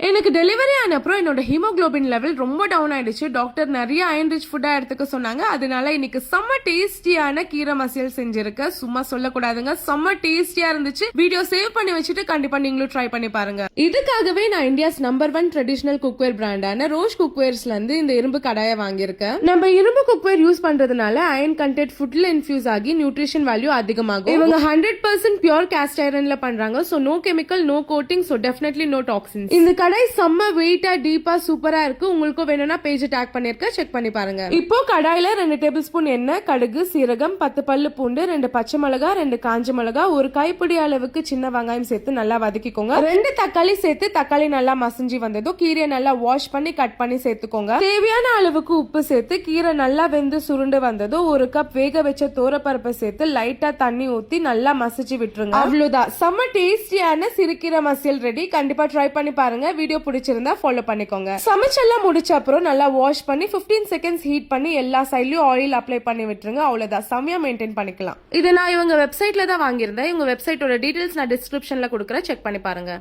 எனக்கு டெலிவரி ஆன அப்புறம் என்னோட ஹீமோகுளோபின் லெவல் ரொம்ப டவுன் ஆயிடுச்சு. டாக்டர் நிறைய அயன் ரிச் ஃபுட்டா எடுத்துக்க சொன்னாங்க. அதனால இன்னைக்கு செம்ம டேஸ்டியான கீரை மசியல் செஞ்சிருக்கேன். சும்மா சொல்லக்கூடாதுங்க, செம்ம டேஸ்டியா இருந்துச்சு. வீடியோ சேவ் பண்ணி வச்சுட்டு கண்டிப்பா நீங்களும் ட்ரை பண்ணி பாருங்க. இதுக்காகவே நான் இந்தியாஸ் நம்பர் 1 ட்ரெடிஷனல் குக்வேர் பிராண்டான ரோஷ் குக்வேர்ஸ்ல இருந்து இந்த இரும்பு கடாயை வாங்கியிருக்கேன். நம்ம இரும்பு குக்வேர் யூஸ் பண்றதுனால அயன் கண்டென்ட் ஃபுட்ல இன்ஃபியூஸ் ஆகி நியூட்ரிஷன் வேல்யூ அதிகமாகும். இவங்க 100% பியூர் காஸ்ட் ஐரன்ல பண்றாங்க. So no chemical, no coating, so definitely no toxins. இந்த கடை செம்ம வெயிட்டா டீப்பா சூப்பரா இருக்கு. உங்களுக்கு வேணும்னா பேஜ் டேக் பண்ணிருக்க, செக் பண்ணி பாருங்க. இப்போ கடாயில 2 டேபிள் ஸ்பூன் எண்ணெய், கடுகு, சீரகம், 10 பல்லு பூண்டு, 2 பச்சை மிளகா, 2 காஞ்ச மிளகா, ஒரு கைப்பிடி அளவுக்கு சின்ன வெங்காயம் சேர்த்து நல்லா வதக்கிக்கோங்க. 2 தக்காளி சேர்த்து தக்காளி நல்லா மசிஞ்சு வந்ததும் கீரையை நல்லா வாஷ் பண்ணி கட் பண்ணி சேர்த்துக்கோங்க. தேவையான அளவுக்கு உப்பு சேர்த்து கீரை நல்லா வெந்து சுருண்டு வந்ததும் 1 கப் வேக வச்ச தோரப்பருப்பை சேர்த்து லைட்டா தண்ணி ஊத்தி நல்லா மசிச்சு விட்டுருங்க. அவ்வளவுதான், செம்ம டேஸ்டியான சிறுகீரை மசியல் ரெடி. கண்டிப்பா ட்ரை பண்ணி பாருங்க. வீடியோ பிடிச்சிருந்தா ஃபாலோ பண்ணிக்கோங்க. சமைச்செல்லாம் முடிச்ச அப்புறம் நல்லா வாஷ் பண்ணி 15 செகண்ட்ஸ் ஹீட் பண்ணி எல்லா சைட்லயும் ஆயில் அப்ளை பண்ணி விட்டுருங்க. அவ்வளவுதான், செம்மையா மெயின்டைன் பண்ணிக்கலாம். இதை நான் இவங்க வெப்சைட்ல தான் வாங்கியிருந்தேன். இவங்க வெப்சைட்டோட டீடைல்ஸ் நான் டிஸ்கிரிப்ஷன்ல கொடுக்குறேன், செக் பண்ணி பாருங்க.